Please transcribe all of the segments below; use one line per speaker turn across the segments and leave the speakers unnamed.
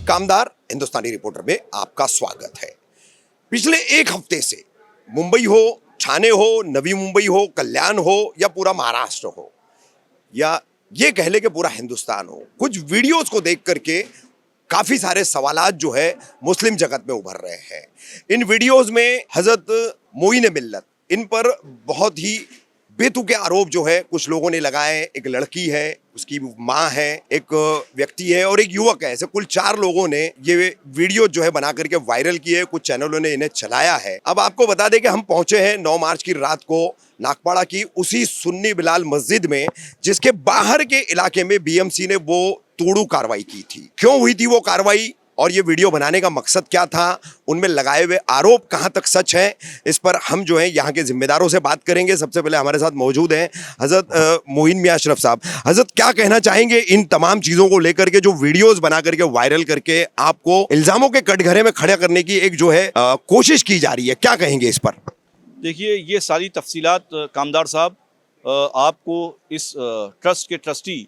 कामदार हिंदुस्तानी reporter में आपका स्वागत है। पिछले एक हफ्ते से मुंबई हो, ठाणे हो, नवी मुंबई हो, कल्याण हो या पूरा महाराष्ट्र हो या ये कह ले कि पूरा हिंदुस्तान हो, कुछ वीडियोस को देख करके काफी सारे सवालात जो है मुस्लिम जगत में उभर रहे हैं। इन वीडियोस में हजरत मोइन मिल्लत, इन पर बहुत ही बेतुके आरोप जो है कुछ लोगों ने लगाए। एक लड़की है, उसकी माँ है, एक व्यक्ति है और एक युवक है। ऐसे कुल 4 लोगों ने ये वीडियो जो है बना करके वायरल किए। कुछ चैनलों ने इन्हें चलाया है। अब आपको बता दें कि हम पहुंचे हैं 9 मार्च की रात को नागपाड़ा की उसी सुन्नी बिलाल मस्जिद में, जिसके बाहर के इलाके में बीएमसी ने वो तोड़ू कार्रवाई की थी। क्यों हुई थी वो कार्रवाई और ये वीडियो बनाने का मकसद क्या था, उनमें लगाए हुए आरोप कहां तक सच है, इस पर हम जो है यहाँ के जिम्मेदारों से बात करेंगे। सबसे पहले हमारे साथ मौजूद हैं हजरत मोइन मियां अशरफ साहब। हजरत, क्या कहना चाहेंगे इन तमाम चीजों को लेकर के जो वीडियोस बना करके वायरल करके आपको इल्जामों के कटघरे में खड़ा करने की एक जो है कोशिश की जा रही है, क्या कहेंगे इस पर?
देखिए, ये सारी तफसीलात कामदार साहब आपको इस ट्रस्ट के ट्रस्टी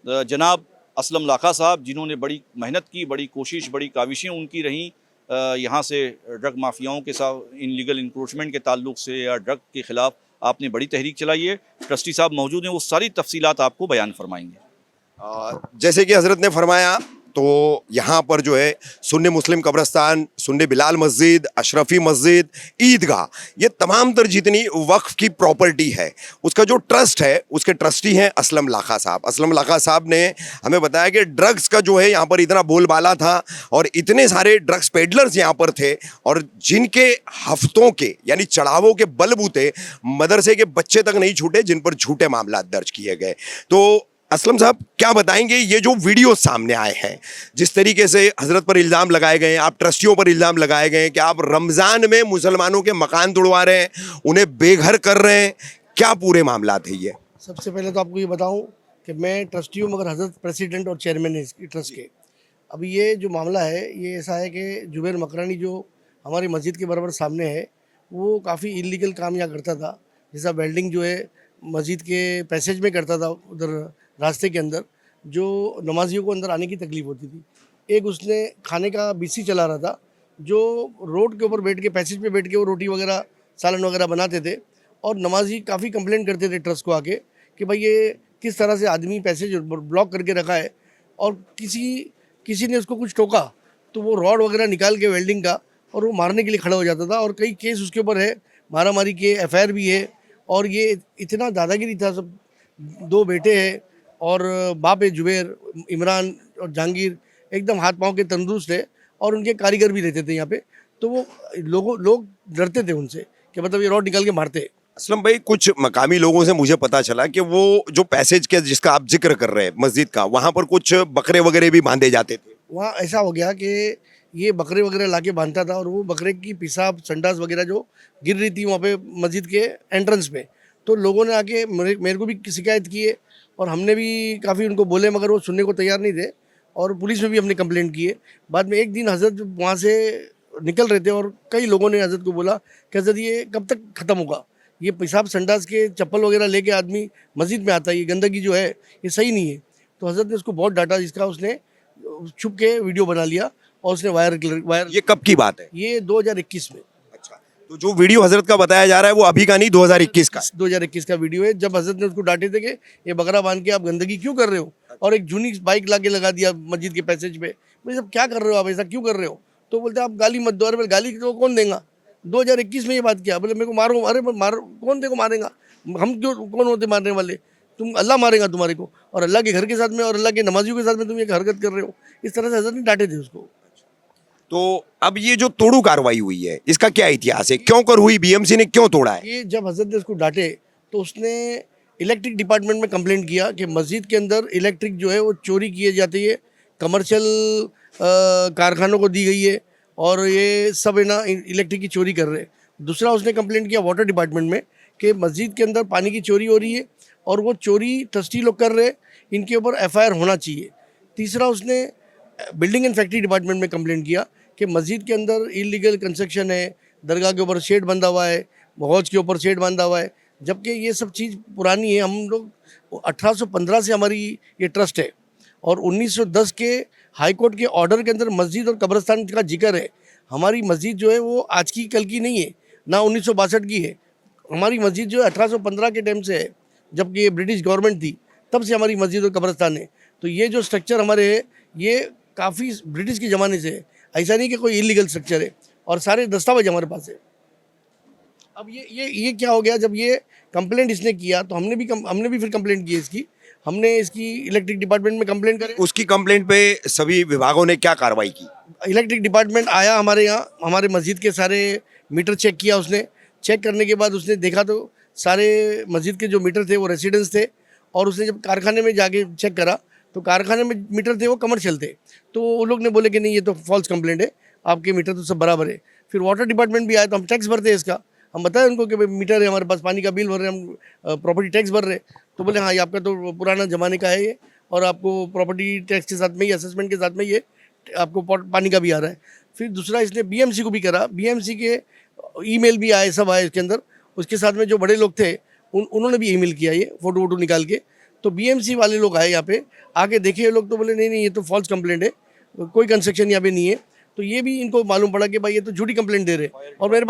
जनाब असलम लाखा साहब, जिन्होंने बड़ी मेहनत की, बड़ी कोशिश, बड़ी काविशें उनकी रहीं यहाँ से ड्रग माफियाओं के साथ इनलीगल इंक्रोचमेंट के ताल्लुक से या ड्रग के ख़िलाफ़ आपने बड़ी तहरीक चलाई है। ट्रस्टी साहब मौजूद हैं, वो सारी तफसीलात आपको बयान फरमाएंगे।
जैसे कि हजरत ने फरमाया, तो यहाँ पर जो है सुन्नी मुस्लिम कब्रस्तान, सुन्नी बिलाल मस्जिद, अशरफी मस्जिद, ईदगाह, ये तमाम तर जितनी वक्फ की प्रॉपर्टी है, उसका जो ट्रस्ट है, उसके ट्रस्टी हैं असलम लाखा साहब। असलम लाखा साहब ने हमें बताया कि ड्रग्स का जो है यहाँ पर इतना बोलबाला था और इतने सारे ड्रग्स पेडलर्स यहाँ पर थे और जिनके हफ्तों के यानी चढ़ावों के बलबूते मदरसे के बच्चे तक नहीं छूटे, जिन पर झूठे मामला दर्ज किए गए। तो असलम साहब, क्या बताएंगे ये जो वीडियो सामने आए हैं, जिस तरीके से हजरत पर इल्ज़ाम लगाए गए हैं, आप ट्रस्टियों पर इल्ज़ाम लगाए गए हैं कि आप रमज़ान में मुसलमानों के मकान तोड़वा रहे हैं, उन्हें बेघर कर रहे हैं, क्या पूरे मामला थे ये?
सबसे पहले तो आपको ये बताऊं कि मैं ट्रस्टी हूँ, मगर हजरत प्रेसिडेंट और चेयरमैन है इसकी ट्रस्ट के। अभी ये जो मामला है ये ऐसा है कि जुबैर मकरानी जो हमारी मस्जिद के बराबर सामने है, वो काफ़ी इलीगल काम यहाँ करता था। जैसा वेल्डिंग जो है मस्जिद के पैसेज में करता था, उधर रास्ते के अंदर, जो नमाजियों को अंदर आने की तकलीफ़ होती थी। एक उसने खाने का बीसी चला रहा था, जो रोड के ऊपर बैठ के, पैसेज पे बैठ के वो रोटी वगैरह, सालन वगैरह बनाते थे और नमाजी काफ़ी कंप्लेंट करते थे ट्रस्ट को आके कि भाई ये किस तरह से आदमी पैसेज ब्लॉक करके रखा है। और किसी ने उसको कुछ टोका तो वो रॉड वगैरह निकाल के वेल्डिंग का और वो मारने के लिए खड़ा हो जाता था। और कई केस उसके ऊपर है, मारामारी के एफआईआर भी है। और ये इतना दादागिरी था। सब 2 बेटे हैं और बाप है जुबैर, इमरान और जहांगीर, एकदम हाथ पांव के तंदुरुस्त है और उनके कारीगर भी रहते थे यहाँ पे। तो वो लोग डरते थे उनसे कि मतलब ये रॉड निकाल के मारते हैं।
असलम भाई, कुछ मकामी लोगों से मुझे पता चला कि वो जो पैसेज के जिसका आप जिक्र कर रहे हैं मस्जिद का, वहाँ पर कुछ बकरे वगैरह भी बांधे जाते थे।
वहाँ ऐसा हो गया कि ये बकरे वगैरह लाके बांधता था और वो बकरे की पेशाब संडास वगैरह जो गिर रही थी वहाँ पे मस्जिद के एंट्रेंस पे, तो लोगों ने आके मेरे को भी शिकायत की है और हमने भी काफ़ी उनको बोले, मगर वो सुनने को तैयार नहीं थे और पुलिस में भी हमने कंप्लेंट की है। बाद में एक दिन हजरत वहाँ से निकल रहे थे और कई लोगों ने हजरत को बोला कि हजरत ये कब तक ख़त्म होगा, ये पेशाब संडास के चप्पल वगैरह लेके आदमी मस्जिद में आता है, ये गंदगी जो है ये सही नहीं है। तो हजरत ने उसको बहुत डांटा, जिसका उसने छुप के वीडियो बना लिया और उसने वायर।
ये कब की बात है?
ये 2021 में।
अच्छा, तो जो वीडियो हजरत का बताया जा रहा है वो अभी का नहीं, 2021 का?
2021 का वीडियो है, जब हजरत ने उसको डांटे थे कि ये बकरा बांध के आप गंदगी क्यों कर रहे हो, और एक जूनी बाइक ला के लगा दिया मस्जिद के पैसेज पे। भाई सब क्या कर रहे हो आप, ऐसा क्यों कर रहे हो? तो बोलते आप गाली मत दो। अरे गाली तो कौन देगा? 2021 में ये बात किया। बोले मेरे को मारो। अरे मारो, कौन देखो मारेगा? हम क्यों, कौन होते मारने वाले? तुम, अल्लाह मारेगा तुम्हारे को, और अल्लाह के घर के साथ में और अल्लाह के नमाजियों के साथ में तुम ये हरकत कर रहे हो। इस तरह से हजरत ने डांटे थे उसको।
तो अब ये जो तोड़ू कार्रवाई हुई है, इसका क्या इतिहास है, क्यों कर हुई, बीएमसी ने क्यों तोड़ा है?
ये जब हजरत ने उसको डांटे तो उसने इलेक्ट्रिक डिपार्टमेंट में कंप्लेंट किया कि मस्जिद के अंदर इलेक्ट्रिक जो है वो चोरी किए जाती है, कमर्शियल कारखानों को दी गई है और ये सब है ना इलेक्ट्रिक की चोरी कर रहे हैं। दूसरा उसने कंप्लेंट किया वाटर डिपार्टमेंट में कि मस्जिद के अंदर पानी की चोरी हो रही है और वो चोरी ट्रस्टी लोग कर रहे हैं, इनके ऊपर एफआईआर होना चाहिए। तीसरा उसने बिल्डिंग एंड फैक्ट्री डिपार्टमेंट में कंप्लेंट किया कि मस्जिद के अंदर इलीगल कंस्ट्रक्शन है, दरगाह के ऊपर शेड बंधा हुआ है, हौज के ऊपर शेड बांधा हुआ है, जबकि ये सब चीज़ पुरानी है। हम लोग 1815 से हमारी ये ट्रस्ट है और 1910 के हाई कोर्ट के ऑर्डर के अंदर मस्जिद और कब्रिस्तान का जिक्र है। हमारी मस्जिद जो है वो आज की कल की नहीं है, ना 1962 की है। हमारी मस्जिद जो है 1815 के टाइम से है, जबकि ये ब्रिटिश गवर्नमेंट थी, तब से हमारी मस्जिद और कब्रिस्तान है। तो ये जो स्ट्रक्चर हमारे है ये काफ़ी ब्रिटिश के ज़माने से है, ऐसा नहीं कि कोई इलीगल स्ट्रक्चर है, और सारे दस्तावेज हमारे पास है। अब ये क्या हो गया, जब ये कंप्लेंट इसने किया तो हमने भी फिर कंप्लेंट की इसकी। हमने इसकी इलेक्ट्रिक डिपार्टमेंट में कंप्लेंट करी।
उसकी कंप्लेंट पे सभी विभागों ने क्या कार्रवाई की?
इलेक्ट्रिक डिपार्टमेंट आया हमारे यहाँ, हमारे मस्जिद के सारे मीटर चेक किया उसने। चेक करने के बाद उसने देखा तो सारे मस्जिद के जो मीटर थे वो रेसिडेंस थे, और उसने जब कारखाने में जाके चेक करा तो कारखाने में मीटर थे वो कमर्शियल थे। तो वो लोग ने बोले कि नहीं ये तो फॉल्स कंप्लेंट है, आपके मीटर तो सब बराबर है। फिर वाटर डिपार्टमेंट भी आया तो हम टैक्स भरते हैं इसका, हम बताएं उनको कि भाई मीटर है हमारे पास, पानी का बिल भर रहे हैं, हम प्रॉपर्टी टैक्स भर रहे हैं। तो बोले हाँ ये आपका तो पुराना ज़माने का है ये, और आपको प्रॉपर्टी टैक्स के साथ में ही असेसमेंट के साथ में ये आपको पानी का भी आ रहा है। फिर दूसरा इसने बीएमसी को भी करा, बीएमसी के ईमेल भी आए, सब आए इसके अंदर। उसके साथ में जो बड़े लोग थे उन्होंने भी ईमेल किया ये फोटो वोटो निकाल के। तो बीएमसी वाले लोग आए यहाँ पे, आके देखे ये लोग, तो बोले नहीं ये तो फॉल्स कंप्लेंट है, कोई कंस्ट्रक्शन यहाँ पे नहीं है। तो ये भी इनको मालूम पड़ा कि भाई ये तो झूठी कंप्लेंट दे रहे। और मेरे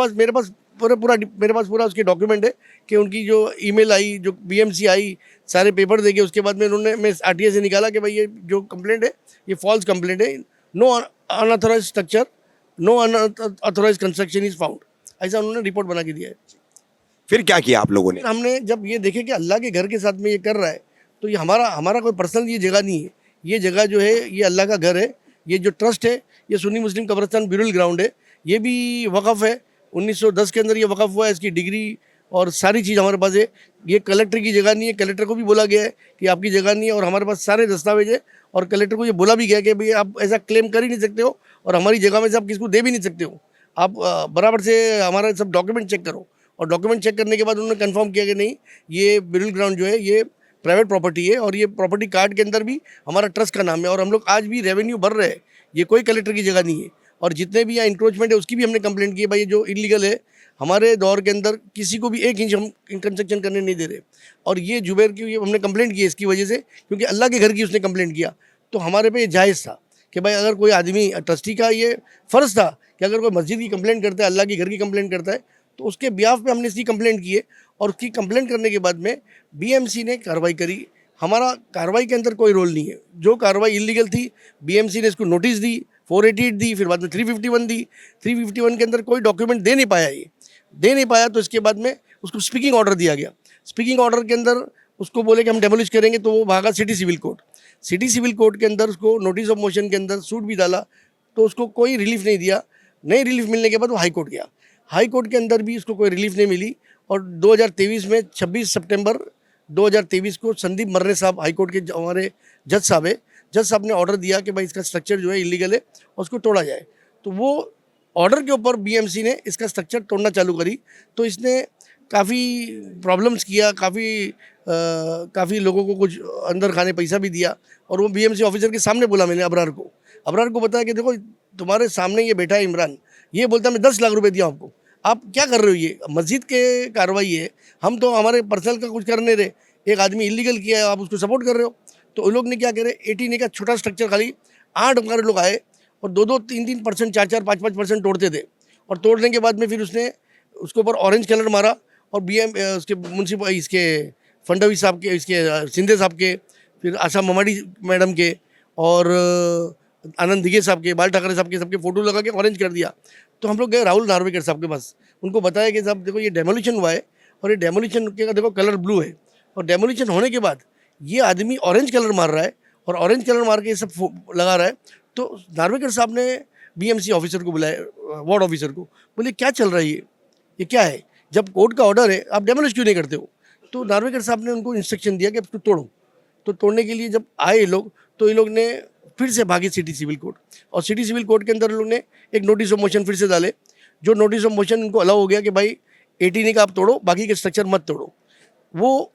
पास पूरा उसके डॉक्यूमेंट है कि उनकी जो ईमेल आई, जो बीएमसी आई, सारे पेपर देके उसके बाद में मैं आरटीआई से निकाला कि भाई ये जो कंप्लेंट है ये फॉल्स कंप्लेंट है। No unauthorised structure, no unauthorised construction is found, ऐसा उन्होंने रिपोर्ट बना के दिया है।
फिर क्या किया आप लोगों ने?
फिर हमने जब ये देखे कि अल्लाह के घर के साथ में ये कर रहा है, तो ये हमारा कोई पर्सनल ये जगह नहीं है। ये जगह जो है ये अल्लाह का घर है। ये जो ट्रस्ट है ये सुन्नी मुस्लिम कब्रिस्तान ब्यूरल ग्राउंड है, ये भी वक़फ़ है। 1910 के अंदर ये वक़फ़ हुआ है, इसकी डिग्री और सारी चीज़ हमारे पास है। ये कलेक्टर की जगह नहीं है, कलेक्टर को भी बोला गया है कि आपकी जगह नहीं है, और हमारे पास सारे दस्तावेज है। और कलेक्टर को ये बोला भी गया कि भाई आप ऐसा क्लेम कर ही नहीं सकते हो, और हमारी जगह में से आप किसको दे भी नहीं सकते हो। आप बराबर से हमारे सब डॉक्यूमेंट चेक करो। और डॉक्यूमेंट चेक करने के बाद उन्होंने कंफर्म किया कि नहीं ये ब्यूरल ग्राउंड जो है ये प्राइवेट प्रॉपर्टी है, और ये प्रॉपर्टी कार्ड के अंदर भी हमारा ट्रस्ट का नाम है, और हम लोग आज भी रेवेन्यू भर रहे हैं। ये कोई कलेक्टर की जगह नहीं है। और जितने भी यहाँ इंक्रोचमेंट है उसकी भी हमने कंप्लेंट की है, भाई ये जो इलीगल है, हमारे दौर के अंदर किसी को भी 1 इंच हम कंस्ट्रक्शन करने नहीं दे रहे। और ये जुबैर की ये हमने कंप्लेंट की है इसकी वजह से, क्योंकि अल्लाह के घर की उसने कंप्लेंट किया। तो हमारे पे ये जायज़ था कि भाई अगर कोई आदमी, ट्रस्टी का ये फ़र्ज़ था कि अगर कोई मस्जिद की कंप्लेंट करता है, अल्लाह के घर की कंप्लेंट करता है, तो उसके बिहाफ पे हमने इसकी कंप्लेंट की है। और उसकी कंप्लेंट करने के बाद में बीएमसी ने कार्रवाई करी। हमारा कार्रवाई के अंदर कोई रोल नहीं है। जो कार्रवाई इलीगल थी बीएमसी ने इसको नोटिस दी, 488 दी, फिर बाद में 351 दी। 351 के अंदर कोई डॉक्यूमेंट दे नहीं पाया, ये दे नहीं पाया, तो इसके बाद में उसको स्पीकिंग ऑर्डर दिया गया। स्पीकिंग ऑर्डर के अंदर उसको बोले कि हम डेमोलिश करेंगे, तो वो भागा city civil court. City civil court के अंदर उसको नोटिस ऑफ मोशन के अंदर सूट भी डाला, तो उसको कोई रिलीफ नहीं दिया। नहीं रिलीफ मिलने के बाद वो हाई कोर्ट गया। हाई कोर्ट के अंदर भी उसको कोई रिलीफ नहीं मिली। और 2023 में 26 सितंबर 2023 को संदीप मर्रे साहब हाई कोर्ट के हमारे जज साहब है, जज साहब ने ऑर्डर दिया कि भाई इसका स्ट्रक्चर जो है इलीगल है और उसको तोड़ा जाए। तो वो ऑर्डर के ऊपर बीएमसी ने इसका स्ट्रक्चर तोड़ना चालू करी। तो इसने काफ़ी प्रॉब्लम्स किया, काफ़ी लोगों को कुछ अंदर खाने पैसा भी दिया। और वो बीएमसी ऑफिसर के सामने बोला मैंने अबरार को बताया कि देखो तुम्हारे सामने ये बैठा है इमरान, ये बोलता मैं 10 लाख रुपए दिया आपको, आप क्या कर रहे हो, ये मस्जिद के कार्रवाई है, हम तो हमारे पर्सनल का कुछ कर नहीं रहे, एक आदमी इलीगल किया है आप उसको सपोर्ट कर रहे हो। तो उन लोग ने क्या करे, 18 का छोटा स्ट्रक्चर, खाली 8 हमारे लोग आए और 2-2, 3-3%, 4-4, 5-5% तोड़ते थे। और तोड़ने के बाद में फिर उसने उसके ऊपर ऑरेंज कलर मारा। और उसके म्यूनसिपल इसके फडणवीस साहब के, इसके शिंदे साहब के, फिर आशा ममाडी मैडम के, और आनंद दिघे साहब के, बाल ठाकरे साहब के, सबके फ़ोटो लगा के ऑरेंज कर दिया। तो हम लोग गए राहुल नार्वेकर साहब के पास, उनको बताया कि साहब देखो ये डेमोलिशन हुआ है, और ये डेमोलिशन के देखो कलर ब्लू है, और डेमोलिशन होने के बाद ये आदमी ऑरेंज कलर मार रहा है, और ऑरेंज कलर मार के ये सब लगा रहा है। तो नार्वेकर साहब ने बीएमसी ऑफिसर को बुलाया, वार्ड ऑफिसर को, बोले क्या चल रहा है ये क्या है, जब कोर्ट का ऑर्डर है आप डेमोलिश क्यों नहीं करते हो। तो नार्वेकर साहब ने उनको इंस्ट्रक्शन दिया कि अब तोड़ो। तो तोड़ने के लिए जब आए ये लोग, तो ये लोग ने फिर से भागे सिटी सिविल कोर्ट, और सिटी सिविल कोर्ट के अंदर लोग ने एक नोटिस ऑफ मोशन फिर से डाले। जो नोटिस ऑफ मोशन उनको अलाउ हो गया कि भाई 18 का आप तोड़ो, बाकी के स्ट्रक्चर मत तोड़ो। वो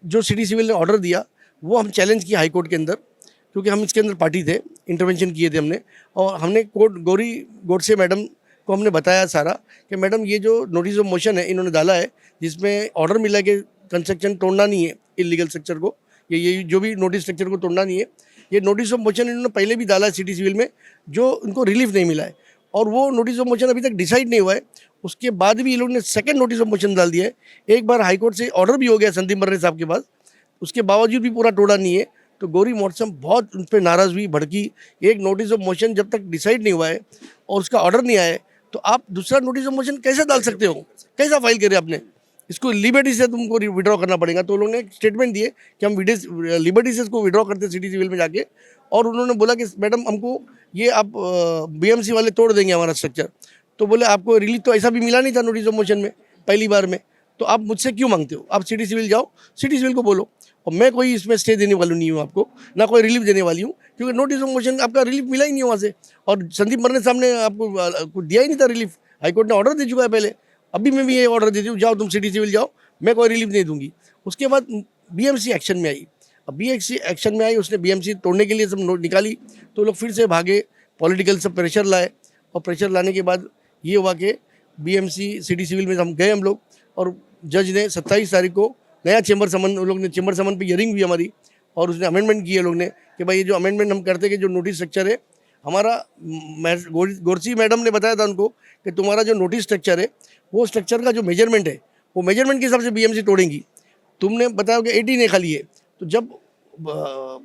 जो सिटी सिविल ने ऑर्डर दिया वो हम चैलेंज किया हाई कोर्ट के अंदर, क्योंकि हम इसके अंदर पार्टी थे, इंटरवेंशन किए थे हमने। और हमने गौरी गोडसे मैडम को हमने बताया सारा कि मैडम ये जो नोटिस ऑफ मोशन है इन्होंने डाला है, जिसमें ऑर्डर मिला कि कंस्ट्रक्शन तोड़ना नहीं है, इलीगल स्ट्रक्चर को, ये जो भी नोटिस स्ट्रक्चर को तोड़ना नहीं है, ये नोटिस ऑफ मोशन इन्होंने पहले भी डाला है सिटी सिविल में, जो उनको रिलीफ नहीं मिला है, और वो नोटिस ऑफ मोशन अभी तक डिसाइड नहीं हुआ है। उसके बाद भी ये लोग ने सेकंड नोटिस ऑफ मोशन डाल दिया है। एक बार हाईकोर्ट से ऑर्डर भी हो गया संदीप मर्रे साहब के पास, उसके बावजूद भी पूरा टोड़ा नहीं है। तो गौरी मोटसम बहुत उन पर नाराज़ हुई, भड़की। एक नोटिस ऑफ मोशन जब तक डिसाइड नहीं हुआ है और उसका ऑर्डर नहीं आया है, तो आप दूसरा नोटिस ऑफ मोशन कैसे डाल सकते हो? कैसा फाइल करे आपने? इसको लिबर्टी से तुमको विड्रॉ करना पड़ेगा। तो लोगों ने एक स्टेटमेंट दिए कि हम लिबर्टी से इसको विड्रॉ करते सिटी सिविल में जाके, और उन्होंने बोला कि मैडम हमको ये आप बीएमसी वाले तोड़ देंगे हमारा स्ट्रक्चर। तो बोले आपको रिलीफ तो ऐसा भी मिला नहीं था नोटिस ऑफ मोशन में पहली बार में, तो आप मुझसे क्यों मांगते हो? आप सिटी सिविल जाओ, सिटी सिविल को बोलो, और मैं कोई इसमें स्टे देने वाली नहीं हूँ आपको, ना कोई रिलीफ देने वाली हूँ, क्योंकि नोटिस ऑफ मोशन आपका रिलीफ मिला ही नहीं वहाँ से। और संदीप मर्रे साहब ने आपको कुछ दिया ही नहीं था रिलीफ, हाईकोर्ट ने ऑर्डर दे चुका है पहले। अभी मैं भी ये ऑर्डर देती हूँ, जाओ तुम सिटी सिविल जाओ, मैं कोई रिलीफ नहीं दूंगी। उसके बाद बीएमसी एक्शन में आई। अब बीएमसी एक्शन में आई, उसने बीएमसी तोड़ने के लिए सब नोट निकाली, तो लोग फिर से भागे, पॉलिटिकल सब प्रेशर लाए, और प्रेशर लाने के बाद ये हुआ कि बीएमसी सिटी सिविल में हम गए हम लोग, और जज ने 27 तारीख को नया चेंबर समन, उन लोग ने चेंबर समन पे हियरिंग हुई हमारी, और उसने अमेंडमेंट किए लोग ने कि भाई ये जो अमेंडमेंट हम करते कि जो नोटिस स्ट्रक्चर है हमारा, गोरसी मैडम ने बताया था उनको कि तुम्हारा जो नोटिस स्ट्रक्चर है वो स्ट्रक्चर का जो मेजरमेंट है वो मेजरमेंट के हिसाब से बीएमसी तोड़ेंगी। तुमने बताया कि 18 ने खाली है, तो जब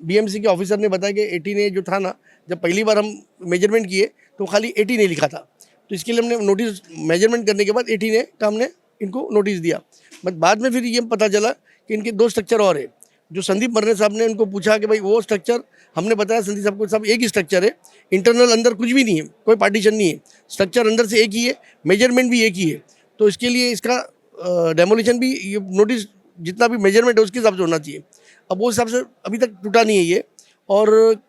बीएमसी के ऑफिसर ने बताया कि 18 जो था ना, जब पहली बार हम मेजरमेंट किए तो खाली 18 लिखा था, तो इसके लिए हमने नोटिस मेजरमेंट करने के बाद 18 का हमने इनको नोटिस दिया। बट बाद में फिर ये पता चला कि इनके 2 स्ट्रक्चर और है। जो संदीप मर्रे साहब ने उनको पूछा कि भाई वो स्ट्रक्चर, हमने बताया संदीप साहब को, साहब एक ही स्ट्रक्चर है, इंटरनल अंदर कुछ भी नहीं है, कोई पार्टीशन नहीं है, स्ट्रक्चर अंदर से एक ही है, मेजरमेंट भी एक ही है, तो इसके लिए इसका डेमोलिशन भी, ये नोटिस जितना भी मेजरमेंट है उसके हिसाब से होना चाहिए। अब वो हिसाब से अभी तक टूटा नहीं है ये। और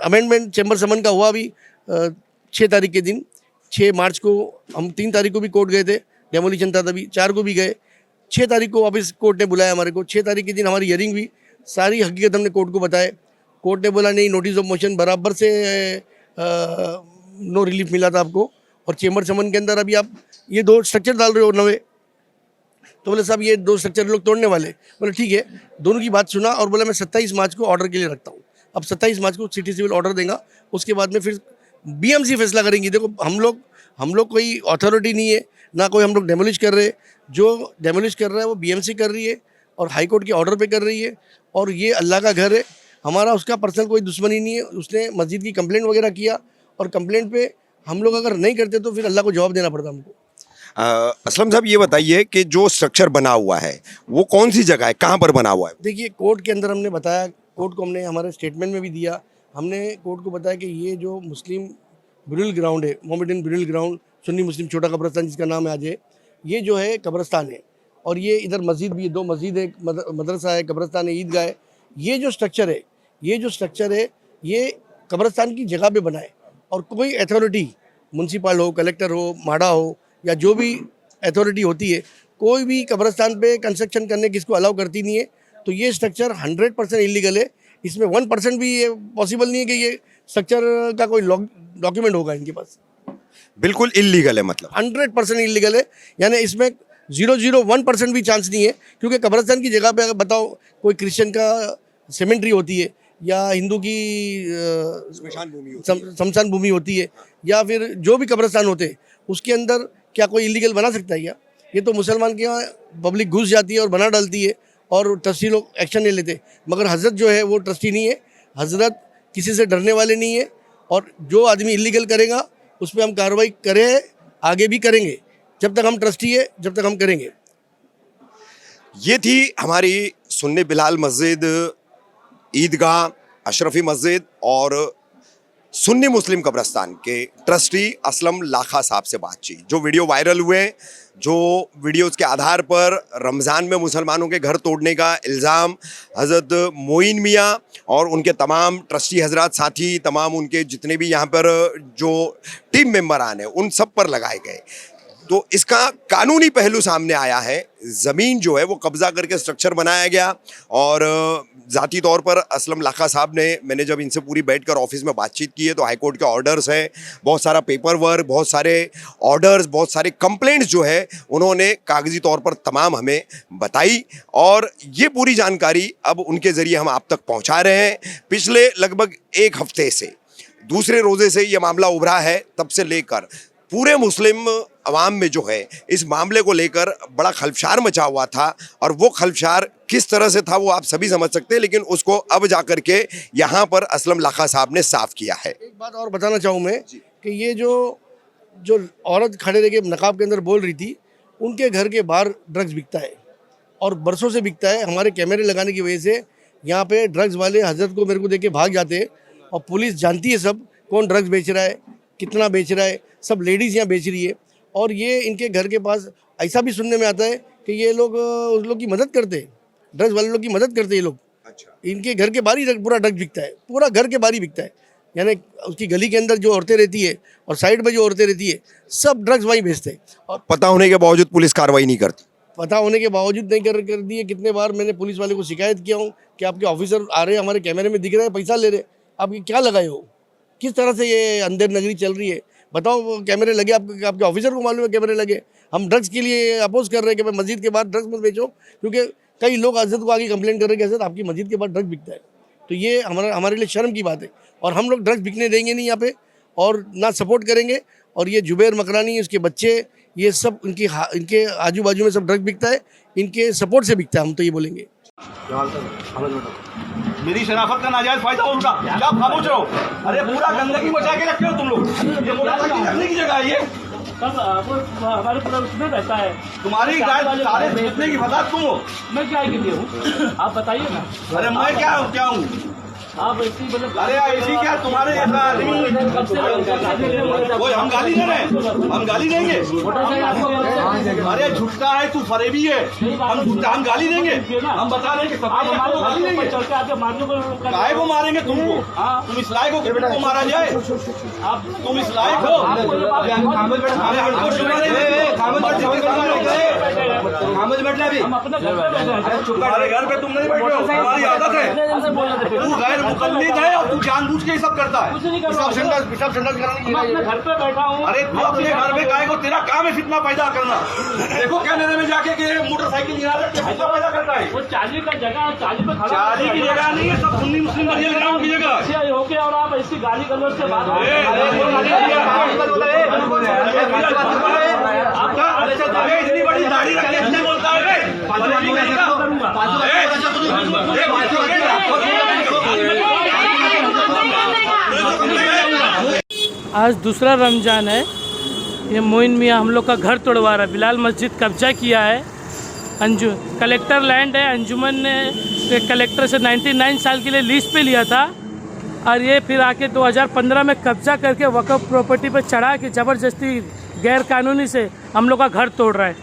अमेंडमेंट चैम्बर समन का हुआ अभी 6 तारीख के दिन, 6 मार्च को। हम 3 तारीख को भी कोर्ट गए थे, डेमोलिशन था तभी, 4 को भी गए, 6 तारीख को वापस कोर्ट ने बुलाया हमारे को। 6 तारीख के दिन हमारी हियरिंग हुई, सारी हकीकत हमने कोर्ट को बताए। कोर्ट ने बोला नहीं, नोटिस ऑफ मोशन बराबर से नो रिलीफ मिला था आपको, और चेंबर समन के अंदर अभी आप ये 2 स्ट्रक्चर डाल रहे हो नए। तो बोले साहब ये 2 स्ट्रक्चर लोग तोड़ने वाले। बोले ठीक है, दोनों की बात सुना, और बोला मैं 27 मार्च को ऑर्डर के लिए रखता हूँ। अब 27 मार्च को सिटी सिविल ऑर्डर देगा, उसके बाद में फिर बीएमसी फैसला करेंगी। देखो हम लोग कोई अथॉरिटी नहीं है, ना कोई हम लोग डेमोलिश कर रहे हैं। जो डेमोलिश कर रहा है वो बीएमसी कर रही है, और हाई कोर्ट के ऑर्डर पे कर रही है, और ये अल्लाह का घर है, हमारा उसका पर्सनल कोई दुश्मनी नहीं है। उसने मस्जिद की कंप्लेंट वगैरह किया, और कंप्लेंट पे हम लोग अगर नहीं करते तो फिर अल्लाह को जवाब देना पड़ता हमको।
असलम साहब ये बताइए कि जो स्ट्रक्चर बना हुआ है वो कौन सी जगह है, कहाँ पर बना हुआ है?
देखिए, कोर्ट के अंदर हमने बताया, कोर्ट को हमने हमारे स्टेटमेंट में भी दिया, हमने कोर्ट को बताया कि ये जो मुस्लिम ब्यूरियल ग्राउंड है, मोहम्मदन ब्यूरियल ग्राउंड, सुन्नी मुस्लिम छोटा कब्रस्तान जिसका नाम है आज है, ये जो है कब्रस्तान है, और ये इधर मस्जिद भी है, 2 मस्जिद है, मदरसा है, कब्रस्तान है, ईदगाह है। ये जो स्ट्रक्चर है ये कब्रस्तान की जगह पे बना है, और कोई अथॉरिटी, म्यूनसिपल हो, कलेक्टर हो, माड़ा हो, या जो भी अथॉरिटी होती है, कोई भी कब्रस्तान पे कंस्ट्रक्शन करने की इसको अलाउ करती नहीं है। तो ये स्ट्रक्चर 100% इलीगल है। इसमें 1% भी ये पॉसिबल नहीं है कि ये स्ट्रक्चर का कोई डॉक्यूमेंट होगा इनके पास।
बिल्कुल इलीगल है, मतलब
100% इलीगल है, यानी इसमें 001% भी चांस नहीं है। क्योंकि कब्रस्तान की जगह पे अगर बताओ कोई क्रिश्चियन का सेमेंट्री होती है, या हिंदू की शमशान भूमि होती है, या फिर जो भी कब्रस्तान होते हैं, उसके अंदर क्या कोई इलीगल बना सकता है क्या? ये तो मुसलमान के यहाँ पब्लिक घुस जाती है और बना डालती है, और ट्रस्टी लोग एक्शन नहीं लेते। मगर हजरत जो है वो ट्रस्टी नहीं है, हजरत किसी से डरने वाले नहीं है, और जो आदमी इलीगल करेगा उस पर हम कार्रवाई करें, आगे भी करेंगे। जब तक हम ट्रस्टी है, जब तक हम करेंगे।
ये थी हमारी सुन्नी बिलाल मस्जिद, ईदगाह, अशरफी मस्जिद और सुन्नी मुस्लिम कब्रस्तान के ट्रस्टी असलम लाखा साहब से बातचीत। जो वीडियो वायरल हुए, जो वीडियोज़ के आधार पर रमज़ान में मुसलमानों के घर तोड़ने का इल्ज़ाम हज़रत मोइन मियाँ और उनके तमाम ट्रस्टी हजरात साथी, तमाम उनके जितने भी यहाँ पर जो टीम मेंबरान हैं, उन सब पर लगाए गए। तो इसका कानूनी पहलू सामने आया है। ज़मीन जो है वो कब्जा करके स्ट्रक्चर बनाया गया और ज़ाती तौर पर असलम लाखा साहब ने, मैंने जब इनसे पूरी बैठकर ऑफिस में बातचीत की है तो हाईकोर्ट के ऑर्डर्स हैं, बहुत सारा पेपर वर्क, बहुत सारे ऑर्डर्स, बहुत सारे कंप्लेंट्स जो है उन्होंने कागजी तौर पर तमाम हमें बताई और ये पूरी जानकारी अब उनके ज़रिए हम आप तक पहुंचा रहे हैं। पिछले लगभग एक हफ्ते से, दूसरे रोज़े से ये मामला उभरा है, तब से लेकर पूरे मुस्लिम अवाम में जो है इस मामले को लेकर बड़ा खलफशार मचा हुआ था और वो खलफशार किस तरह से था वो आप सभी समझ सकते हैं, लेकिन उसको अब जाकर के यहाँ पर असलम लाखा साहब ने साफ किया है।
एक बात और बताना चाहूँ मैं कि ये जो औरत खड़े रह के नकाब के अंदर बोल रही थी, उनके घर के बाहर ड्रग्स बिकता है और बरसों से बिकता है। हमारे कैमरे लगाने की वजह से यहाँ पे ड्रग्स वाले हजरत को मेरे को देख के भाग जाते हैं और पुलिस जानती है सब कौन ड्रग्स बेच रहा है, कितना बेच रहा है, सब लेडीज़ यहाँ बेच रही है। और ये इनके घर के पास ऐसा भी सुनने में आता है कि ये लोग उस लोग की मदद करते हैं, ड्रग्स वाले लोग की मदद करते हैं ये लोग। अच्छा। इनके घर के बाहर ही पूरा ड्रग्स बिकता है, पूरा घर के बाहर ही बिकता है। यानी उसकी गली के अंदर जो औरतें रहती है और साइड में जो औरतें रहती है, सब ड्रग्स वहीं बेचते हैं। और
पता होने के बावजूद पुलिस कार्रवाई नहीं करती।
पता होने के बावजूद नहीं कर दी है। कितने बार मैंने पुलिस वाले को शिकायत किया हूँ कि आपके ऑफिसर आ रहे हैं, हमारे कैमरे में दिख रहे हैं, पैसा ले रहे, आप ये क्या लगाए हो, किस तरह से ये अंधेर नगरी चल रही है, बताओ। कैमरे लगे, आपके ऑफिसर को मालूम है कैमरे लगे। हम ड्रग्स के लिए अपोज कर रहे हैं कि भाई मस्जिद के बाद ड्रग्स मत बेचो, क्योंकि कई लोग हजरत को आगे कंप्लेंट कर रहे हैं कि हजरत आपकी मस्जिद के बाद ड्रग्स बिकता है। तो ये हमारे लिए शर्म की बात है और हम लोग ड्रग्स बिकने देंगे नहीं यहाँ पे और ना सपोर्ट करेंगे। और ये जुबैर मकरानी, उसके बच्चे, ये सब इनके आजू बाजू में सब ड्रग्स बिकता है, इनके सपोर्ट से बिकता है, हम तो ये बोलेंगे।
मेरी शराफत का नाजायज फायदा उठा, क्या खामोश रहो? अरे पूरा गंदगी मचा के रखे हो तुम लोग। ये मोटरसाइकिल रखने की जगह है ये,
हमारे पूरा उसमें रहता है।
तुम्हारी गाय सारे बेचने की फसाद तुम हो।
मैं क्या के लिए हूँ आप बताइए ना।
अरे मैं क्या हूँ?
आप ऐसी मतलब
अरे ऐसी क्या तुम्हारे जैसा आदमी? हम गाली दे रहे हैं, हम गाली देंगे? अरे झूठा है तू, फरेबी है। हम गाली देंगे? हम बता रहे हैं कि आप गाली देंगे। गाय को मारेंगे तुमको? तुम इस लायक हो को मारा जाए? आप तुम इस लायक हो? तुम्हारे घर पे तुम नहीं बैठे हो, तुम्हारी आदत है। तू गैर मुकल्लिद है और तू जानबूझ के ही सब करता है।
अपने घर पे बैठा हूँ।
अरे तू अपने घर में गाय को, तेरा काम है फितना पैदा करना। देखो कैमरे में जाके कि मोटरसाइकिल फितना पैदा करता है।
वो चाली का जगह, चाली पे खड़ा,
चाली की जगह नहीं है, सब सुन्नी मुस्लिम बरियल ग्राउंड की जगह
होके और आप ऐसी गाली गलौज से बात
आपका इतनी बड़ी दाढ़ी रखी है, बोलता है
आज दूसरा रमज़ान है। ये मोइन मियाँ हम लोग का घर तोड़वा रहा है। बिलाल मस्जिद कब्जा किया है। कलेक्टर लैंड है, अंजुमन ने कलेक्टर से 99 साल के लिए लीज पे लिया था और ये फिर आके 2015 में कब्जा करके वक़्फ़ प्रॉपर्टी पे चढ़ा के ज़बरदस्ती गैर कानूनी से हम लोग का घर तोड़ रहा है।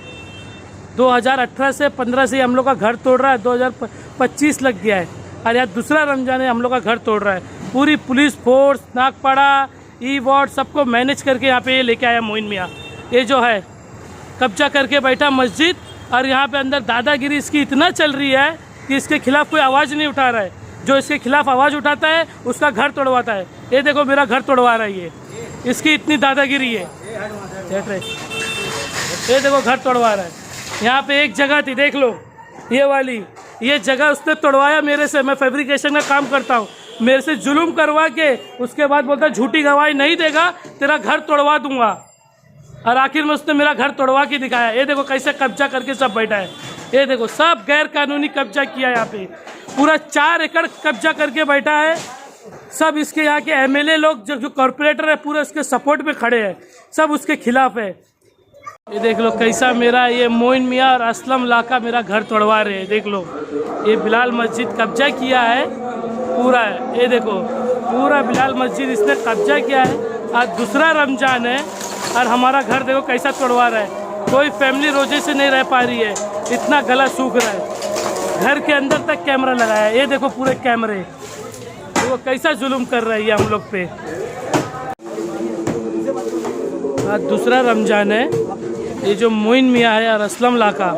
2018 से 15 से हम लोग का घर तोड़ रहा है, 2025 लग गया है और यार दूसरा रमज़ान है हम लोग का घर तोड़ रहा है। पूरी पुलिस फोर्स, नागपाड़ा, ई वार्ड सबको मैनेज करके यहाँ पे ये लेके आया मोइन मियाँ। ये जो है कब्जा करके बैठा मस्जिद और यहाँ पे अंदर दादागिरी इसकी इतना चल रही है कि इसके खिलाफ़ कोई आवाज़ नहीं उठा रहा है। जो इसके खिलाफ़ आवाज़ उठाता है उसका घर तोड़वाता है। ये देखो मेरा घर तोड़वा रहा है ये, इसकी इतनी दादागिरी है। देख रहे, ये देखो घर तोड़वा रहा है। यहाँ पे एक जगह थी, देख लो ये वाली, ये जगह उसने तोड़वाया मेरे से। मैं फैब्रिकेशन का काम करता हूँ, मेरे से जुल्म करवा के उसके बाद बोलता झूठी गवाही नहीं देगा तेरा घर तोड़वा दूंगा और आखिर में उसने मेरा घर तोड़वा के दिखाया। ये देखो कैसे कब्जा करके सब बैठा है। ये देखो सब गैर कानूनी कब्जा किया, यहाँ पे पूरा 4 एकड़ कब्जा करके बैठा है। सब इसके यहाँ के एमएलए लोग जो कॉरपोरेटर है पूरे उसके सपोर्ट में खड़े हैं, सब उसके खिलाफ है। ये देख लो कैसा मेरा ये मोइन मियाँ और असलम लाका मेरा घर तोड़वा रहे हैं। देख लो ये बिलाल मस्जिद कब्जा किया है पूरा है। ये देखो पूरा बिलाल मस्जिद इसने कब्जा किया है। आज दूसरा रमज़ान है और हमारा घर देखो कैसा तोड़वा रहा है। कोई फैमिली रोजे से नहीं रह पा रही है, इतना गला सूख रहा है। घर के अंदर तक कैमरा लगाया है। ये देखो पूरे कैमरे, देखो कैसा जुल्म कर रहा है ये हम लोग पे। आज दूसरा रमज़ान है ये जो मोइन मियाँ है और असलम लाका,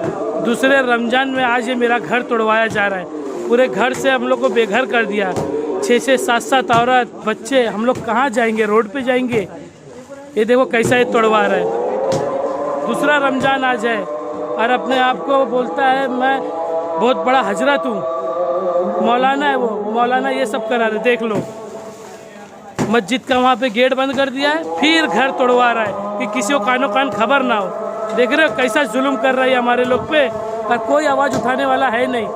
दूसरे रमज़ान में आज ये मेरा घर तोड़वाया जा रहा है। पूरे घर से हम लोग को बेघर कर दिया। 6-6, 7-7 औरत बच्चे, हम लोग कहाँ जाएंगे? रोड पे जाएंगे। ये देखो कैसा ये तोड़वा रहा है। दूसरा रमज़ान आज है और अपने आप को बोलता है मैं बहुत बड़ा हजरत हूँ, मौलाना है वो। मौलाना ये सब करा रहे, देख लो। मस्जिद का वहाँ पे गेट बंद कर दिया है, फिर घर तोड़वा रहा है कि किसी को कानो कान खबर ना हो। देख रहे हो कैसा जुल्म कर रहा है हमारे लोग पे, और कोई आवाज़ उठाने वाला है नहीं।